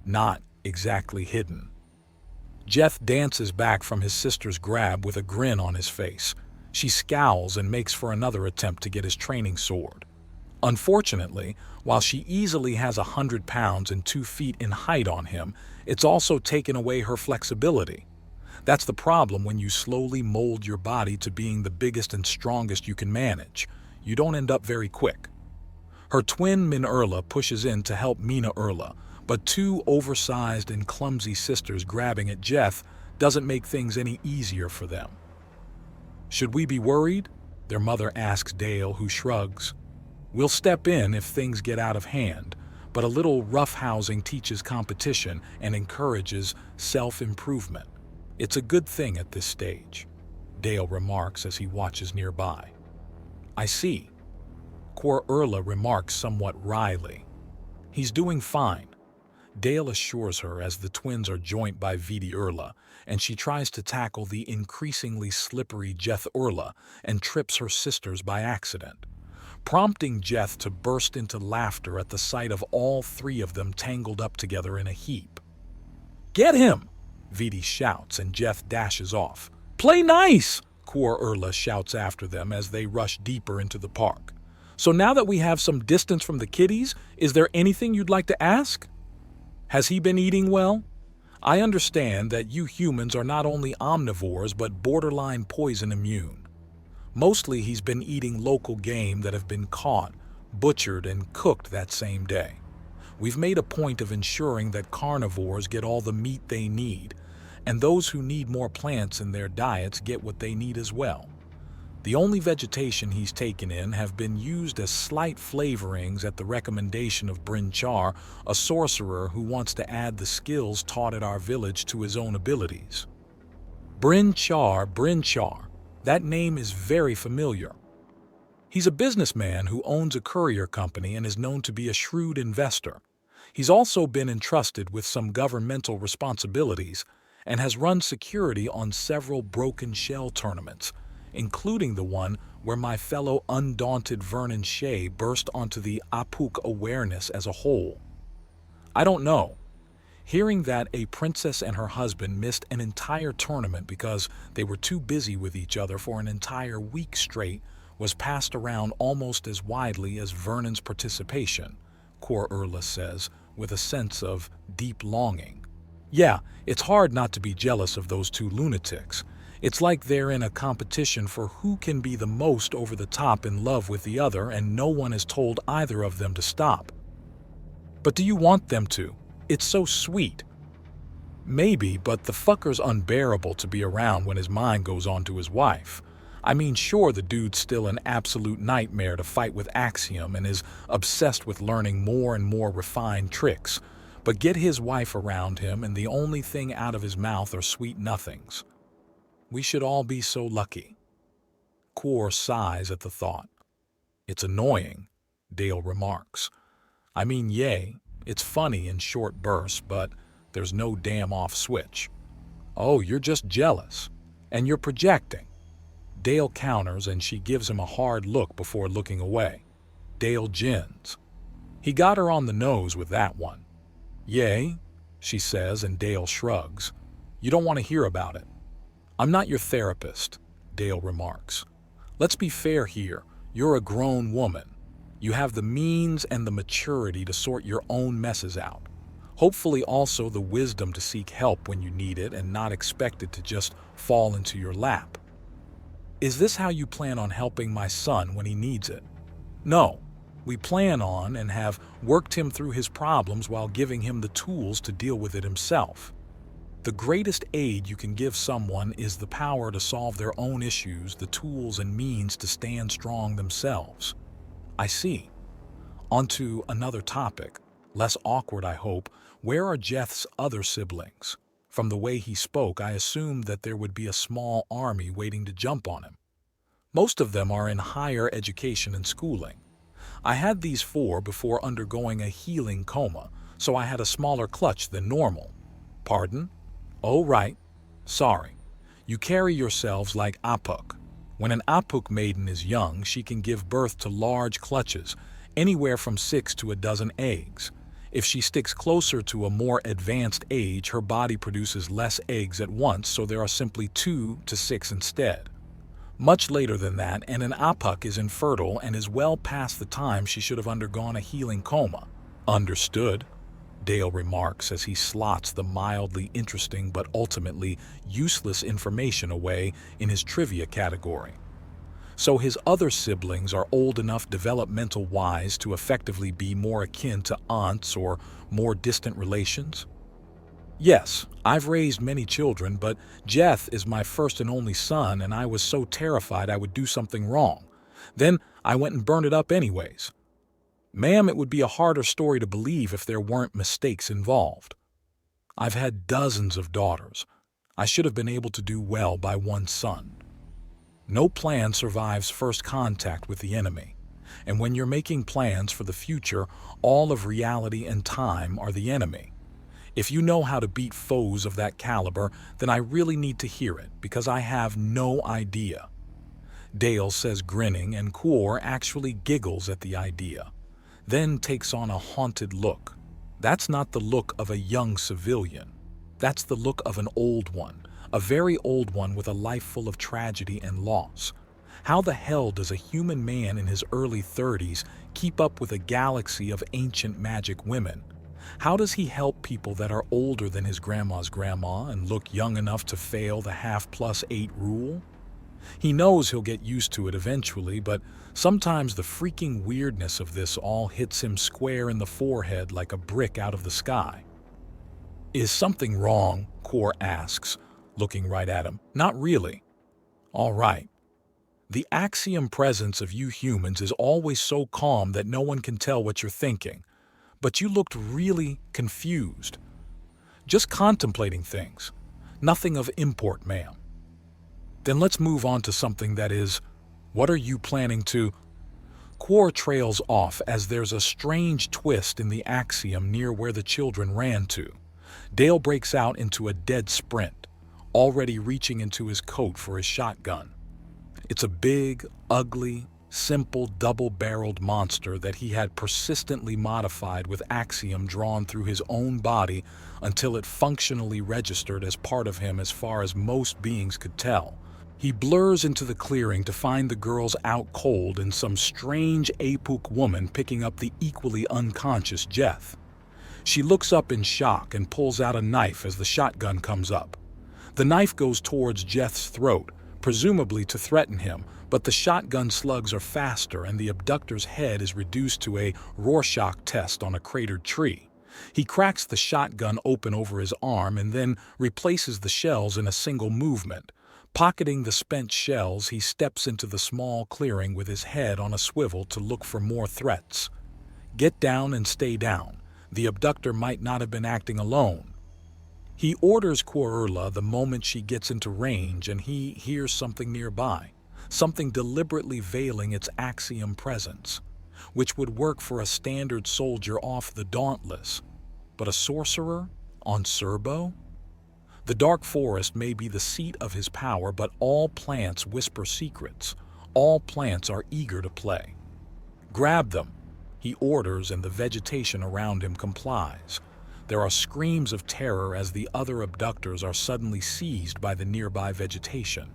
not exactly hidden. Jeth dances back from his sister's grab with a grin on his face. She scowls and makes for another attempt to get his training sword. Unfortunately, while she easily has 100 pounds and 2 feet in height on him, it's also taken away her flexibility. That's the problem when you slowly mold your body to being the biggest and strongest you can manage. You don't end up very quick. Her twin Min-Erla pushes in to help Mina-Erla, but two oversized and clumsy sisters grabbing at Jeth doesn't make things any easier for them. "Should we be worried?" their mother asks Dale, who shrugs. "We'll step in if things get out of hand, but a little roughhousing teaches competition and encourages self-improvement. It's a good thing at this stage," Dale remarks as he watches nearby. "I see," Quor-Erla remarks somewhat wryly. "He's doing fine," Dale assures her as the twins are joined by Viti-Erla, and she tries to tackle the increasingly slippery Jeth-Erla and trips her sisters by accident, prompting Jeth to burst into laughter at the sight of all three of them tangled up together in a heap. "Get him!" Viti shouts and Jeth dashes off. "Play nice!" Quor-Erla shouts after them as they rush deeper into the park. "So now that we have some distance from the kiddies, is there anything you'd like to ask? Has he been eating well? I understand that you humans are not only omnivores but borderline poison immune. Mostly he's been eating local game that have been caught, butchered, and cooked that same day. We've made a point of ensuring that carnivores get all the meat they need, and those who need more plants in their diets get what they need as well. The only vegetation he's taken in have been used as slight flavorings at the recommendation of Bryn Char, a sorcerer who wants to add the skills taught at our village to his own abilities." Bryn Char, that name is very familiar. He's a businessman who owns a courier company and is known to be a shrewd investor. He's also been entrusted with some governmental responsibilities and has run security on several broken shell tournaments, including the one where my fellow undaunted Vernon Shea burst onto the Apuk awareness as a whole. I don't know. Hearing that a princess and her husband missed an entire tournament because they were too busy with each other for an entire week straight was passed around almost as widely as Vernon's participation, Quor-Erla says, with a sense of deep longing. "Yeah, it's hard not to be jealous of those two lunatics. It's like they're in a competition for who can be the most over the top in love with the other, and no one has told either of them to stop." "But do you want them to? It's so sweet." "Maybe, but the fucker's unbearable to be around when his mind goes on to his wife. I mean, sure, the dude's still an absolute nightmare to fight with Axiom and is obsessed with learning more and more refined tricks, but get his wife around him and the only thing out of his mouth are sweet nothings. We should all be so lucky." Quor sighs at the thought. "It's annoying," Dale remarks. "I mean, yay, it's funny in short bursts, but there's no damn off switch." "Oh, you're just jealous. And you're projecting." Dale counters and she gives him a hard look before looking away. Dale gins. He got her on the nose with that one. "Yay," she says, and Dale shrugs. "You don't want to hear about it." "I'm not your therapist," Dale remarks. "Let's be fair here. You're a grown woman. You have the means and the maturity to sort your own messes out. Hopefully also the wisdom to seek help when you need it and not expect it to just fall into your lap. Is this how you plan on helping my son when he needs it? No. We plan on and have worked him through his problems while giving him the tools to deal with it himself. The greatest aid you can give someone is the power to solve their own issues, the tools and means to stand strong themselves." "I see. On to another topic. Less awkward, I hope. Where are Jeth's other siblings? From the way he spoke, I assumed that there would be a small army waiting to jump on him. Most of them are in higher education and schooling. I had these 4 before undergoing a healing coma, so I had a smaller clutch than normal." "Pardon?" "Oh, right. Sorry. You carry yourselves like Apuk. When an Apuk maiden is young, she can give birth to large clutches, anywhere from 6 to a dozen eggs. If she sticks closer to a more advanced age, her body produces less eggs at once, so there are simply 2 to 6 instead. Much later than that, and an apuk is infertile and is well past the time she should have undergone a healing coma. Understood, Dale remarks as he slots the mildly interesting but ultimately useless information away in his trivia category. So his other siblings are old enough developmental-wise to effectively be more akin to aunts or more distant relations? Yes, I've raised many children, but Jeth is my first and only son, and I was so terrified I would do something wrong. Then I went and burned it up anyways. Ma'am, it would be a harder story to believe if there weren't mistakes involved. I've had dozens of daughters. I should have been able to do well by one son. No plan survives first contact with the enemy, and when you're making plans for the future, all of reality and time are the enemy. If you know how to beat foes of that caliber, then I really need to hear it, because I have no idea. Dale says, grinning, and Quor actually giggles at the idea, then takes on a haunted look. That's not the look of a young civilian. That's the look of an old one, a very old one with a life full of tragedy and loss. How the hell does a human man in his early 30s keep up with a galaxy of ancient magic women? How does he help people that are older than his grandma's grandma and look young enough to fail the half+8 rule? He knows he'll get used to it eventually, but sometimes the freaking weirdness of this all hits him square in the forehead like a brick out of the sky. Is something wrong? Quor asks, looking right at him. Not really. All right. The axiom presence of you humans is always so calm that no one can tell what you're thinking. But you looked really confused. Just contemplating things. Nothing of import, ma'am. Then let's move on to something that is, what are you planning to? Quor trails off as there's a strange twist in the axiom near where the children ran to. Dale breaks out into a dead sprint, already reaching into his coat for his shotgun. It's a big, ugly, simple double-barreled monster that he had persistently modified with axiom drawn through his own body until it functionally registered as part of him as far as most beings could tell. He blurs into the clearing to find the girls out cold and some strange Apuk woman picking up the equally unconscious Jeth. She looks up in shock and pulls out a knife as the shotgun comes up. The knife goes towards Jeth's throat, presumably to threaten him, but the shotgun slugs are faster and the abductor's head is reduced to a Rorschach test on a cratered tree. He cracks the shotgun open over his arm and then replaces the shells in a single movement. Pocketing the spent shells, he steps into the small clearing with his head on a swivel to look for more threats. Get down and stay down. The abductor might not have been acting alone. He orders Quorla the moment she gets into range, and he hears something nearby, something deliberately veiling its axiom presence, which would work for a standard soldier off the Dauntless. But a sorcerer? On Serbo? The dark forest may be the seat of his power, but all plants whisper secrets. All plants are eager to play. Grab them, he orders, and the vegetation around him complies. There are screams of terror as the other abductors are suddenly seized by the nearby vegetation.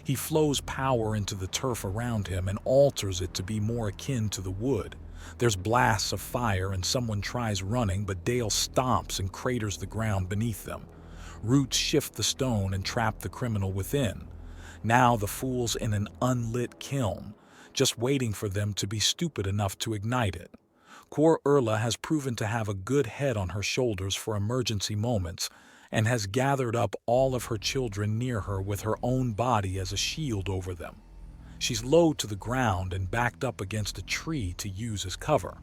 He flows power into the turf around him and alters it to be more akin to the wood. There's blasts of fire and someone tries running, but Dale stomps and craters the ground beneath them. Roots shift the stone and trap the criminal within. Now the fool's in an unlit kiln, just waiting for them to be stupid enough to ignite it. Quorla has proven to have a good head on her shoulders for emergency moments and has gathered up all of her children near her with her own body as a shield over them. She's low to the ground and backed up against a tree to use as cover.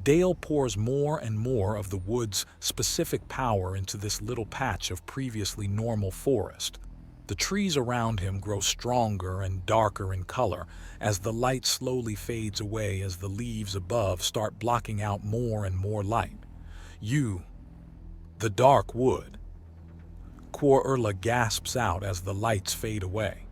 Dale pours more and more of the wood's specific power into this little patch of previously normal forest. The trees around him grow stronger and darker in color as the light slowly fades away as the leaves above start blocking out more and more light. The dark wood. Quorla gasps out as the lights fade away.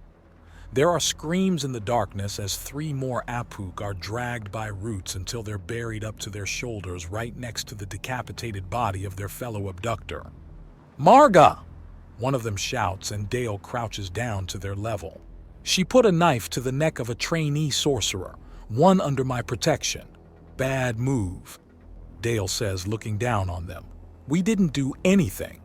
There are screams in the darkness as 3 more Apuk are dragged by roots until they're buried up to their shoulders right next to the decapitated body of their fellow abductor. "Marga!" one of them shouts, and Dale crouches down to their level. "She put a knife to the neck of a trainee sorcerer, one under my protection. Bad move," Dale says, looking down on them. "We didn't do anything."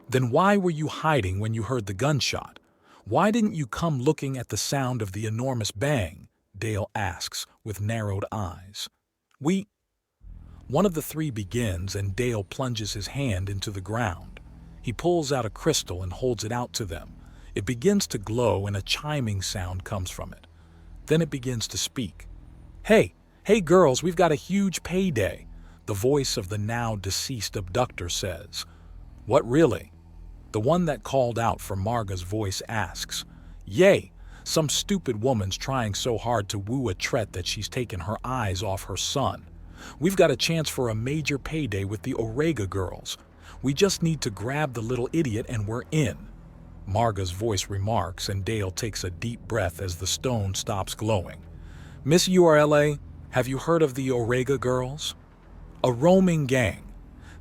"Then why were you hiding when you heard the gunshot? Why didn't you come looking at the sound of the enormous bang?" Dale asks with narrowed eyes. One of the 3 begins, and Dale plunges his hand into the ground. He pulls out a crystal and holds it out to them. It begins to glow and a chiming sound comes from it. Then it begins to speak. Hey girls, we've got a huge payday," the voice of the now deceased abductor says. "What really?" The one that called out for Marga's voice asks. "Yay, some stupid woman's trying so hard to woo a Tret that she's taken her eyes off her son. We've got a chance for a major payday with the Orega girls. We just need to grab the little idiot and we're in," Marga's voice remarks, and Dale takes a deep breath as the stone stops glowing. "Miss URLA, have you heard of the Orega girls? A roaming gang.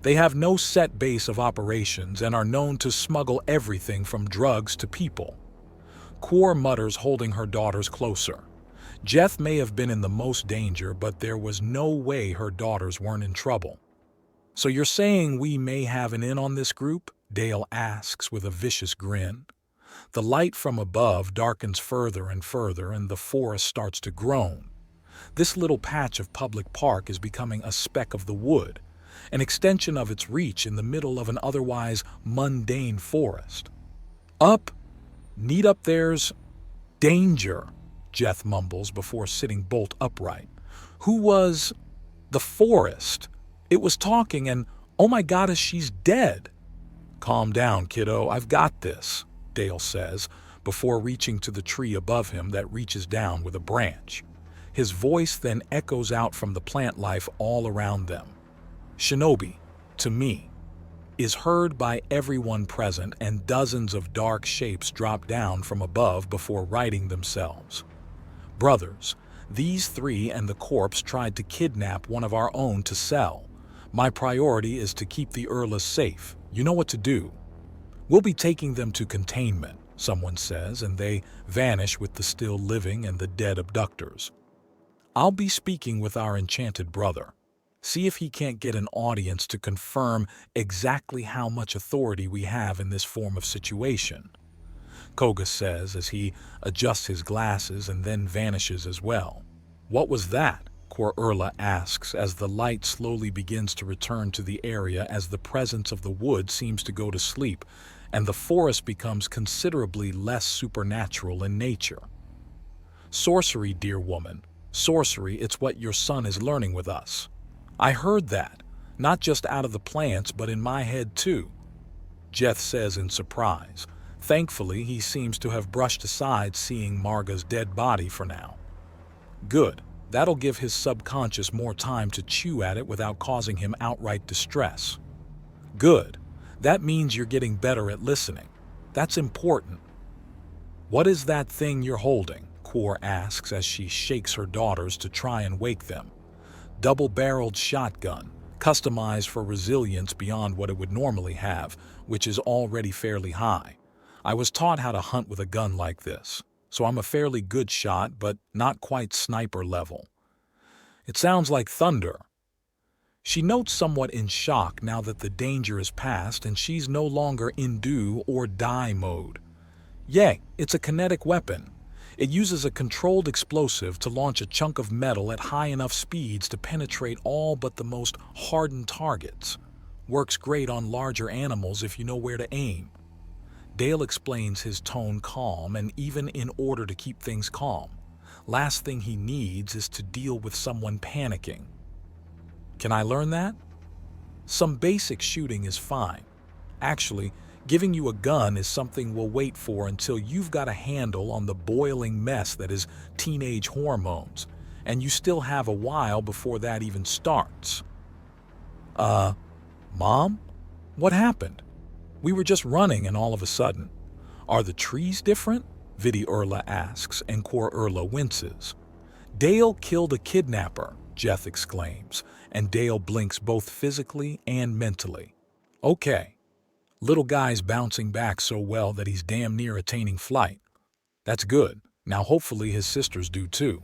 They have no set base of operations and are known to smuggle everything from drugs to people." Quor mutters, holding her daughters closer. Jeth may have been in the most danger, but there was no way her daughters weren't in trouble. "So you're saying we may have an in on this group?" Dale asks with a vicious grin. The light from above darkens further and further, and the forest starts to groan. This little patch of public park is becoming a speck of the wood, an extension of its reach in the middle of an otherwise mundane forest. Need up there's danger," Jeth mumbles before sitting bolt upright. "Who was the forest? It was talking and oh my goddess, she's dead." "Calm down, kiddo, I've got this," Dale says, before reaching to the tree above him that reaches down with a branch. His voice then echoes out from the plant life all around them. "Shinobi, to me," is heard by everyone present, and dozens of dark shapes drop down from above before righting themselves. "Brothers, these 3 and the corpse tried to kidnap one of our own to sell. My priority is to keep the Erlas safe. You know what to do." "We'll be taking them to containment," someone says, and they vanish with the still living and the dead abductors. "I'll be speaking with our enchanted brother. See if he can't get an audience to confirm exactly how much authority we have in this form of situation," Koga says as he adjusts his glasses and then vanishes as well. "What was that?" Quor Urla asks as the light slowly begins to return to the area as the presence of the wood seems to go to sleep and the forest becomes considerably less supernatural in nature. "Sorcery, dear woman. Sorcery, it's what your son is learning with us. I heard that, not just out of the plants but in my head too," Jeth says in surprise. Thankfully, he seems to have brushed aside seeing Marga's dead body for now. Good. That'll give his subconscious more time to chew at it without causing him outright distress. Good. That means you're getting better at listening. That's important. "What is that thing you're holding?" Quor asks as she shakes her daughters to try and wake them. "Double-barreled shotgun, customized for resilience beyond what it would normally have, which is already fairly high. I was taught how to hunt with a gun like this, so I'm a fairly good shot, but not quite sniper level. It sounds like thunder." She notes somewhat in shock now that the danger is past and she's no longer in do or die mode. "Yeah, it's a kinetic weapon. It uses a controlled explosive to launch a chunk of metal at high enough speeds to penetrate all but the most hardened targets. Works great on larger animals if you know where to aim." Dale explains, his tone calm, and even in order to keep things calm. Last thing he needs is to deal with someone panicking. "Can I learn that?" "Some basic shooting is fine. Actually, giving you a gun is something we'll wait for until you've got a handle on the boiling mess that is teenage hormones, and you still have a while before that even starts." Mom? What happened? We were just running and all of a sudden. Are the trees different?" Vidi Urla asks, and Cor Urla winces. Dale killed a kidnapper, Jeth exclaims, and Dale blinks both physically and mentally. Okay. Little guy's bouncing back so well that he's damn near attaining flight. That's good. Now hopefully his sisters do too.